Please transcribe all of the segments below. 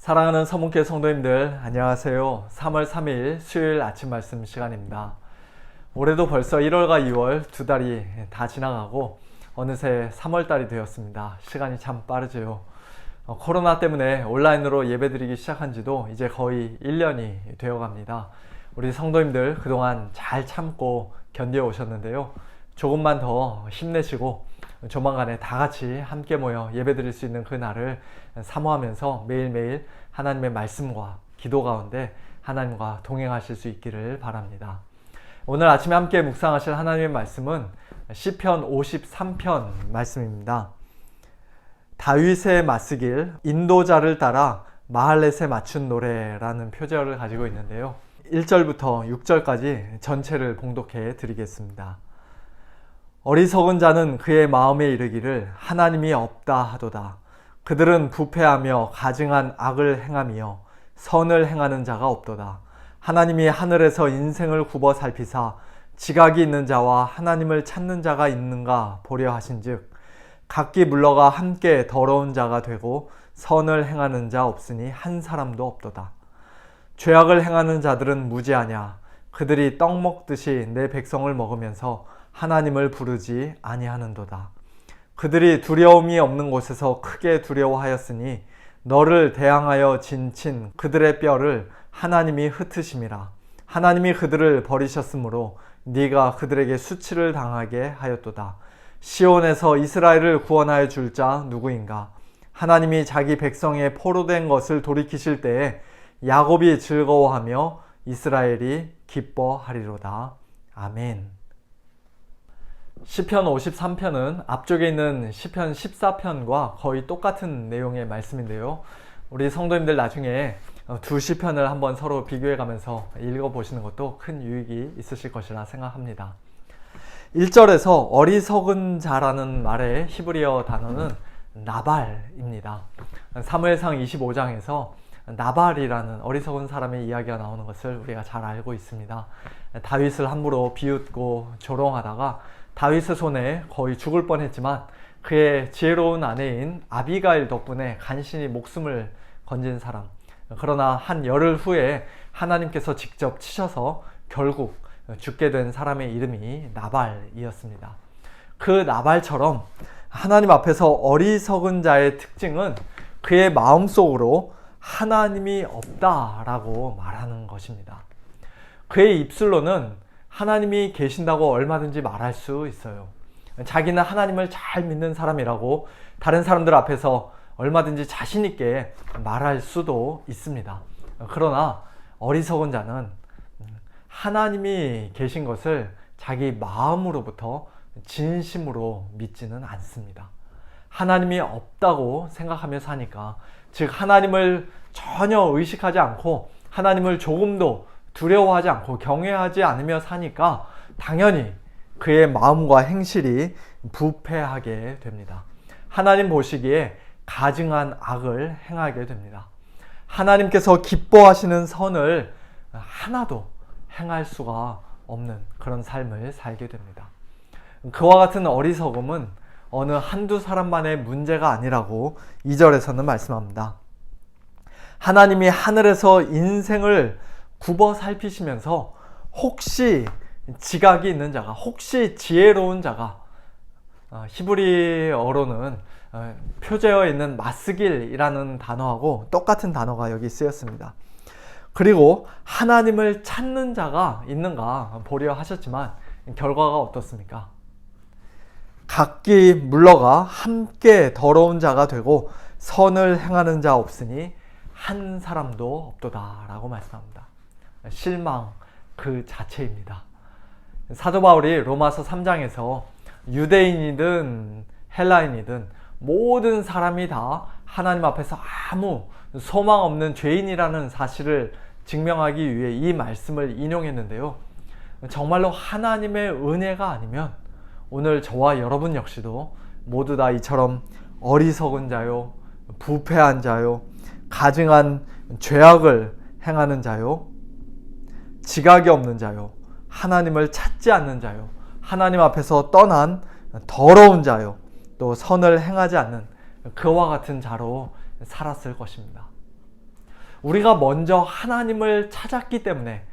사랑하는 서문교회 성도님들 안녕하세요. 3월 3일 수요일 아침 말씀 시간입니다. 올해도 벌써 1월과 2월 두 달이 다 지나가고 어느새 3월 달이 되었습니다. 시간이 참 빠르죠. 코로나 때문에 온라인으로 예배드리기 시작한 지도 이제 거의 1년이 되어 갑니다. 우리 성도님들 그동안 잘 참고 견뎌 오셨는데요. 조금만 더 힘내시고 조만간에 다 같이 함께 모여 예배드릴 수 있는 그 날을 사모하면서 매일매일 하나님의 말씀과 기도 가운데 하나님과 동행하실 수 있기를 바랍니다. 오늘 아침에 함께 묵상하실 하나님의 말씀은 시편 53편 말씀입니다. 다윗의 맞쓰길 인도자를 따라 마할렛에 맞춘 노래라는 표절을 가지고 있는데요. 1절부터 6절까지 전체를 봉독해 드리겠습니다. 어리석은 자는 그의 마음에 이르기를 하나님이 없다 하도다. 그들은 부패하며 가증한 악을 행하며 선을 행하는 자가 없도다. 하나님이 하늘에서 인생을 굽어 살피사 지각이 있는 자와 하나님을 찾는 자가 있는가 보려 하신즉 각기 물러가 함께 더러운 자가 되고 선을 행하는 자 없으니 한 사람도 없도다. 죄악을 행하는 자들은 무지하냐. 그들이 떡 먹듯이 내 백성을 먹으면서 하나님을 부르지 아니하는도다. 그들이 두려움이 없는 곳에서 크게 두려워하였으니 너를 대항하여 진친 그들의 뼈를 하나님이 흩으심이라. 하나님이 그들을 버리셨으므로 네가 그들에게 수치를 당하게 하였도다. 시온에서 이스라엘을 구원하여 줄 자 누구인가? 하나님이 자기 백성의 포로된 것을 돌이키실 때에 야곱이 즐거워하며 이스라엘이 기뻐하리로다. 아멘. 시편 53편은 앞쪽에 있는 시편 14편과 거의 똑같은 내용의 말씀인데요. 우리 성도님들 나중에 두 시편을 한번 서로 비교해 가면서 읽어보시는 것도 큰 유익이 있으실 것이라 생각합니다. 1절에서 어리석은 자라는 말의 히브리어 단어는 나발입니다. 사무엘상 25장에서 나발이라는 어리석은 사람의 이야기가 나오는 것을 우리가 잘 알고 있습니다. 다윗을 함부로 비웃고 조롱하다가 다윗의 손에 거의 죽을 뻔했지만 그의 지혜로운 아내인 아비가일 덕분에 간신히 목숨을 건진 사람. 그러나 한 열흘 후에 하나님께서 직접 치셔서 결국 죽게 된 사람의 이름이 나발이었습니다. 그 나발처럼 하나님 앞에서 어리석은 자의 특징은 그의 마음속으로 하나님이 없다라고 말하는 것입니다. 그의 입술로는 하나님이 계신다고 얼마든지 말할 수 있어요. 자기는 하나님을 잘 믿는 사람이라고 다른 사람들 앞에서 얼마든지 자신 있게 말할 수도 있습니다. 그러나 어리석은 자는 하나님이 계신 것을 자기 마음으로부터 진심으로 믿지는 않습니다. 하나님이 없다고 생각하며 사니까, 즉 하나님을 전혀 의식하지 않고 하나님을 조금도 두려워하지 않고 경외하지 않으며 사니까 당연히 그의 마음과 행실이 부패하게 됩니다. 하나님 보시기에 가증한 악을 행하게 됩니다. 하나님께서 기뻐하시는 선을 하나도 행할 수가 없는 그런 삶을 살게 됩니다. 그와 같은 어리석음은 어느 한두 사람만의 문제가 아니라고 2절에서는 말씀합니다. 하나님이 하늘에서 인생을 굽어 살피시면서 혹시 지각이 있는 자가, 혹시 지혜로운 자가, 히브리어로는 표제어에 있는 맞쓰길이라는 단어하고 똑같은 단어가 여기 쓰였습니다. 그리고 하나님을 찾는 자가 있는가 보려 하셨지만 결과가 어떻습니까? 각기 물러가 함께 더러운 자가 되고 선을 행하는 자 없으니 한 사람도 없도다 라고 말씀합니다. 실망 그 자체입니다. 사도 바울이 로마서 3장에서 유대인이든 헬라인이든 모든 사람이 다 하나님 앞에서 아무 소망 없는 죄인이라는 사실을 증명하기 위해 이 말씀을 인용했는데요. 정말로 하나님의 은혜가 아니면 오늘 저와 여러분 역시도 모두 다 이처럼 어리석은 자요, 부패한 자요, 가증한 죄악을 행하는 자요, 지각이 없는 자요, 하나님을 찾지 않는 자요, 하나님 앞에서 떠난 더러운 자요, 또 선을 행하지 않는 그와 같은 자로 살았을 것입니다. 우리가 먼저 하나님을 찾았기 때문에,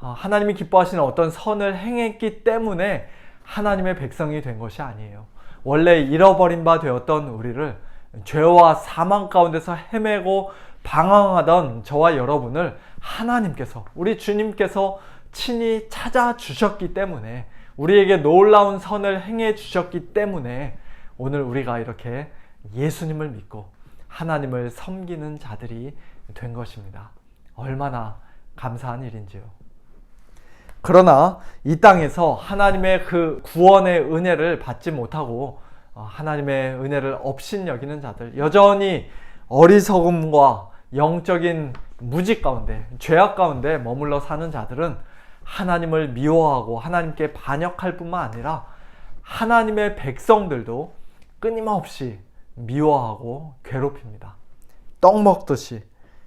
하나님이 기뻐하시는 어떤 선을 행했기 때문에 하나님의 백성이 된 것이 아니에요. 원래 잃어버린 바 되었던 우리를, 죄와 사망 가운데서 헤매고 방황하던 저와 여러분을 하나님께서, 우리 주님께서 친히 찾아주셨기 때문에, 우리에게 놀라운 선을 행해 주셨기 때문에 오늘 우리가 이렇게 예수님을 믿고 하나님을 섬기는 자들이 된 것입니다. 얼마나 감사한 일인지요. 그러나 이 땅에서 하나님의 그 구원의 은혜를 받지 못하고 하나님의 은혜를 업신여기는 자들, 여전히 어리석음과 영적인 무지 가운데, 죄악 가운데 머물러 사는 자들은 하나님을 미워하고 하나님께 반역할 뿐만 아니라 하나님의 백성들도 끊임없이 미워하고 괴롭힙니다. 떡 먹듯이,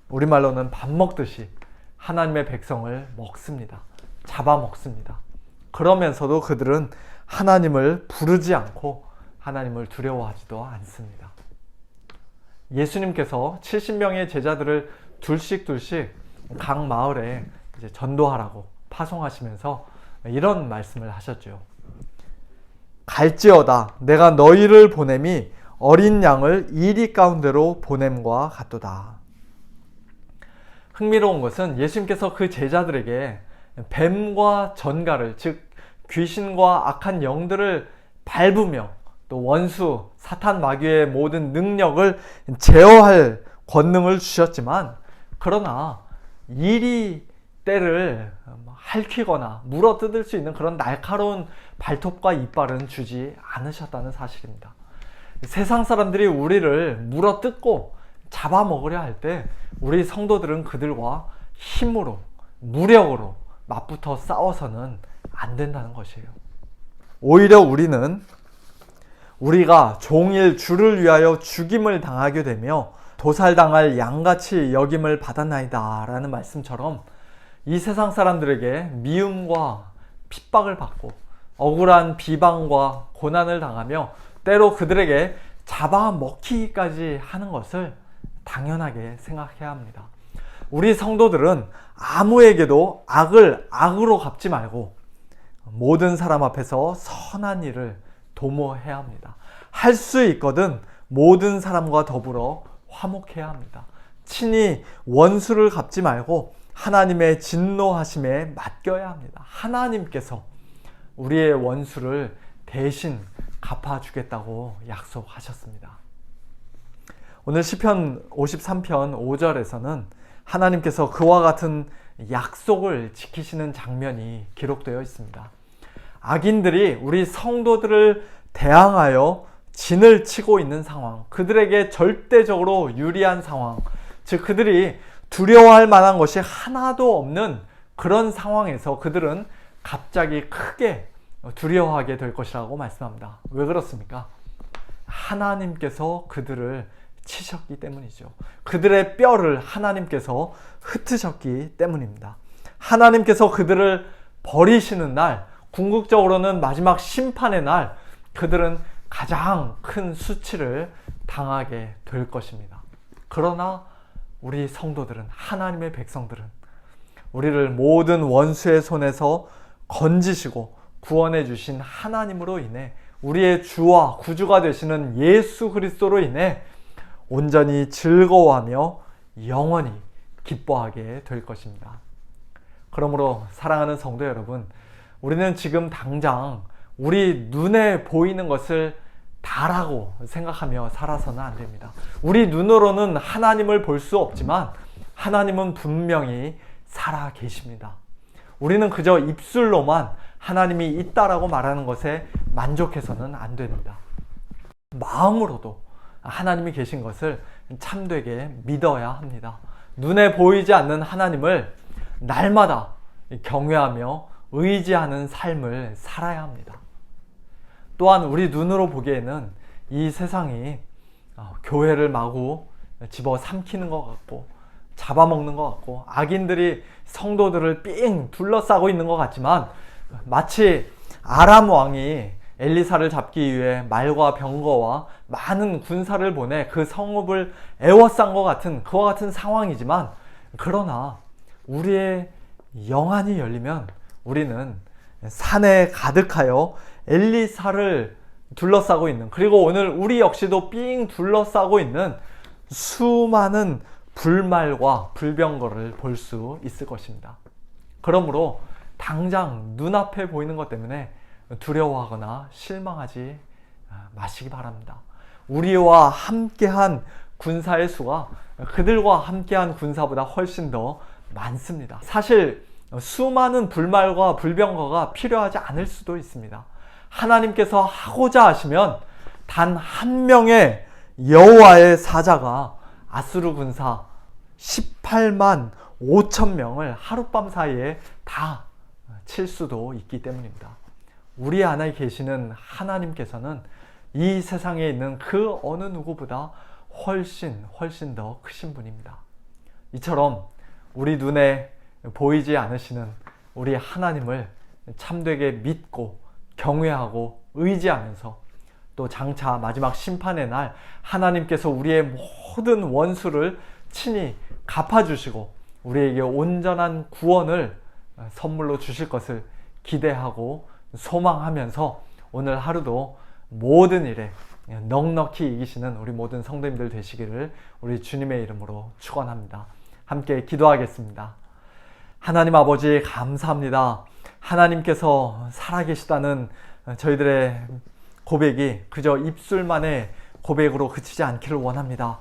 우리말로는 밥 먹듯이 하나님의 백성을 먹습니다. 잡아먹습니다. 그러면서도 그들은 하나님을 부르지 않고 하나님을 두려워하지도 않습니다. 예수님께서 70명의 제자들을 둘씩 각 마을에 이제 전도하라고 파송하시면서 이런 말씀을 하셨죠. 갈지어다 내가 너희를 보냄이 어린 양을 이리 가운데로 보냄과 같도다. 흥미로운 것은 예수님께서 그 제자들에게 뱀과 전갈을, 즉 귀신과 악한 영들을 밟으며 또 원수, 사탄 마귀의 모든 능력을 제어할 권능을 주셨지만, 그러나 이리 때를 핥히거나 물어뜯을 수 있는 그런 날카로운 발톱과 이빨은 주지 않으셨다는 사실입니다. 세상 사람들이 우리를 물어뜯고 잡아먹으려 할 때 우리 성도들은 그들과 힘으로, 무력으로 맞붙어 싸워서는 안 된다는 것이에요. 오히려 우리가 종일 주를 위하여 죽임을 당하게 되며 도살당할 양같이 여김을 받았나이다 라는 말씀처럼 이 세상 사람들에게 미움과 핍박을 받고 억울한 비방과 고난을 당하며 때로 그들에게 잡아먹히기까지 하는 것을 당연하게 생각해야 합니다. 우리 성도들은 아무에게도 악을 악으로 갚지 말고 모든 사람 앞에서 선한 일을 도모해야 합니다. 할 수 있거든 모든 사람과 더불어 화목해야 합니다. 친히 원수를 갚지 말고 하나님의 진노하심에 맡겨야 합니다. 하나님께서 우리의 원수를 대신 갚아주겠다고 약속하셨습니다. 오늘 시편 53편 5절에서는 하나님께서 그와 같은 약속을 지키시는 장면이 기록되어 있습니다. 악인들이 우리 성도들을 대항하여 진을 치고 있는 상황, 그들에게 절대적으로 유리한 상황, 즉 그들이 두려워할 만한 것이 하나도 없는 그런 상황에서 그들은 갑자기 크게 두려워하게 될 것이라고 말씀합니다. 왜 그렇습니까? 하나님께서 그들을 치셨기 때문이죠. 그들의 뼈를 하나님께서 흩으셨기 때문입니다. 하나님께서 그들을 버리시는 날, 궁극적으로는 마지막 심판의 날, 그들은 가장 큰 수치를 당하게 될 것입니다. 그러나 우리 성도들은, 하나님의 백성들은 우리를 모든 원수의 손에서 건지시고 구원해 주신 하나님으로 인해, 우리의 주와 구주가 되시는 예수 그리스도로 인해 온전히 즐거워하며 영원히 기뻐하게 될 것입니다. 그러므로 사랑하는 성도 여러분, 우리는 지금 당장 우리 눈에 보이는 것을 다라고 생각하며 살아서는 안 됩니다. 우리 눈으로는 하나님을 볼 수 없지만 하나님은 분명히 살아 계십니다. 우리는 그저 입술로만 하나님이 있다라고 말하는 것에 만족해서는 안 됩니다. 마음으로도 하나님이 계신 것을 참되게 믿어야 합니다. 눈에 보이지 않는 하나님을 날마다 경외하며 의지하는 삶을 살아야 합니다. 또한 우리 눈으로 보기에는 이 세상이 교회를 마구 집어삼키는 것 같고 잡아먹는 것 같고 악인들이 성도들을 삥 둘러싸고 있는 것 같지만, 마치 아람 왕이 엘리사를 잡기 위해 말과 병거와 많은 군사를 보내 그 성읍을 에워싼 것 같은, 그와 같은 상황이지만 그러나 우리의 영안이 열리면 우리는 산에 가득하여 엘리사를 둘러싸고 있는, 그리고 오늘 우리 역시도 삥 둘러싸고 있는 수많은 불말과 불병거를 볼 수 있을 것입니다. 그러므로 당장 눈앞에 보이는 것 때문에 두려워하거나 실망하지 마시기 바랍니다. 우리와 함께한 군사의 수가 그들과 함께한 군사보다 훨씬 더 많습니다. 사실 수많은 불말과 불병거가 필요하지 않을 수도 있습니다. 하나님께서 하고자 하시면 단 한 명의 여호와의 사자가 아수르 군사 18만 5천 명을 하룻밤 사이에 다 칠 수도 있기 때문입니다. 우리 안에 계시는 하나님께서는 이 세상에 있는 그 어느 누구보다 훨씬 더 크신 분입니다. 이처럼 우리 눈에 보이지 않으시는 우리 하나님을 참되게 믿고 경외하고 의지하면서, 또 장차 마지막 심판의 날 하나님께서 우리의 모든 원수를 친히 갚아주시고 우리에게 온전한 구원을 선물로 주실 것을 기대하고 소망하면서 오늘 하루도 모든 일에 넉넉히 이기시는 우리 모든 성도님들 되시기를 우리 주님의 이름으로 축원합니다. 함께 기도하겠습니다. 하나님 아버지, 감사합니다. 하나님께서 살아계시다는 저희들의 고백이 그저 입술만의 고백으로 그치지 않기를 원합니다.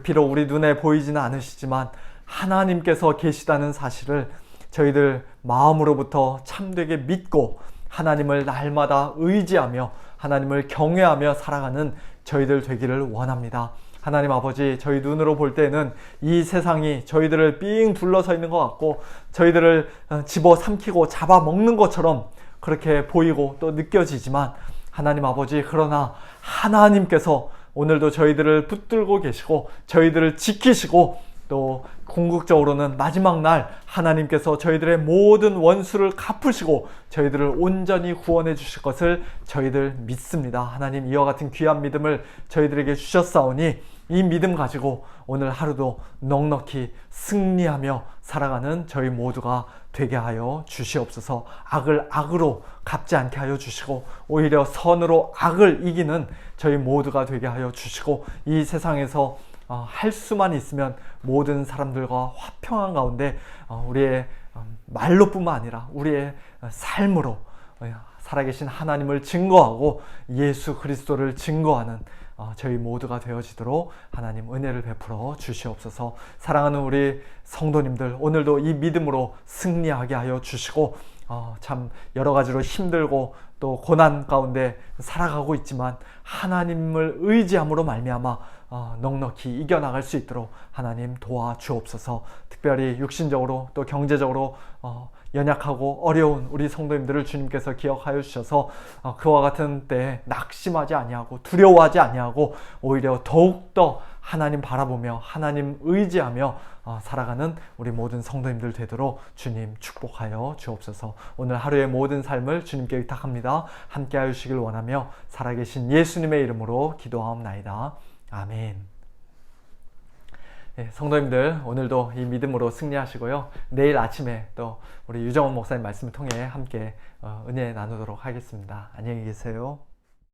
비록 우리 눈에 보이지는 않으시지만 하나님께서 계시다는 사실을 저희들 마음으로부터 참되게 믿고 하나님을 날마다 의지하며 하나님을 경외하며 살아가는 저희들 되기를 원합니다. 하나님 아버지, 저희 눈으로 볼 때는 이 세상이 저희들을 삥 둘러서 있는 것 같고 저희들을 집어삼키고 잡아먹는 것처럼 그렇게 보이고 또 느껴지지만, 하나님 아버지, 그러나 하나님께서 오늘도 저희들을 붙들고 계시고 저희들을 지키시고, 또 궁극적으로는 마지막 날 하나님께서 저희들의 모든 원수를 갚으시고 저희들을 온전히 구원해 주실 것을 저희들 믿습니다. 하나님, 이와 같은 귀한 믿음을 저희들에게 주셨사오니 이 믿음 가지고 오늘 하루도 넉넉히 승리하며 살아가는 저희 모두가 되게 하여 주시옵소서. 악을 악으로 갚지 않게 하여 주시고 오히려 선으로 악을 이기는 저희 모두가 되게 하여 주시고, 이 세상에서 할 수만 있으면 모든 사람들과 화평한 가운데 우리의 말로뿐만 아니라 우리의 삶으로 살아계신 하나님을 증거하고 예수 그리스도를 증거하는 저희 모두가 되어지도록 하나님 은혜를 베풀어 주시옵소서. 사랑하는 우리 성도님들, 오늘도 이 믿음으로 승리하게 하여 주시고, 참 여러 가지로 힘들고 또 고난 가운데 살아가고 있지만 하나님을 의지함으로 말미암아 넉넉히 이겨나갈 수 있도록 하나님 도와주옵소서. 특별히 육신적으로 또 경제적으로 연약하고 어려운 우리 성도님들을 주님께서 기억하여 주셔서 그와 같은 때에 낙심하지 아니하고 두려워하지 아니하고 오히려 더욱더 하나님 바라보며 하나님 의지하며 살아가는 우리 모든 성도님들 되도록 주님 축복하여 주옵소서. 오늘 하루의 모든 삶을 주님께 의탁합니다. 함께 하시길 원하며 살아계신 예수님의 이름으로 기도하옵나이다. 아멘. 네, 성도님들, 오늘도 이 믿음으로 승리하시고요. 내일 아침에 또 우리 유정원 목사님 말씀을 통해 함께 은혜 나누도록 하겠습니다. 안녕히 계세요.